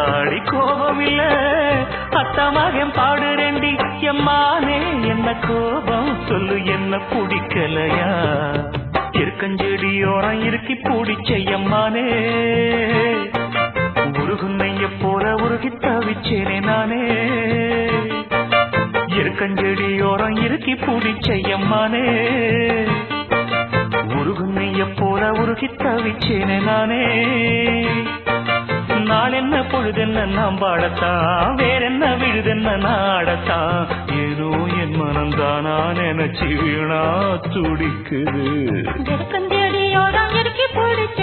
அத்தாடி கோபம் இல்ல அத்தமகன் பாடுறேண்டி எம்மானே என்ன கோபம் சொல்லு என்ன பிடிக்கலையா இருக்கஞ்செடியோரம் இருக்கி பிடிச்ச எம்மானே உருகுன்னைய போல உருகி தவிச்சேனே நானே இருக்கஞ்செடியோரம் இருக்கி பிடிச்ச எம்மானே உருகுன்னைய போல உருகி தவிச்சேனே நானே நாள் என்ன பொழுதென்ன நாம் பாடத்தான் வேறென்ன விழுதென்ன நாடத்தான் ஏதோ என் மனம்தானா நினைச்சு வீணா துடிக்குது இருக்கஞ்செடியோரம் இருக்கி பிடிச்ச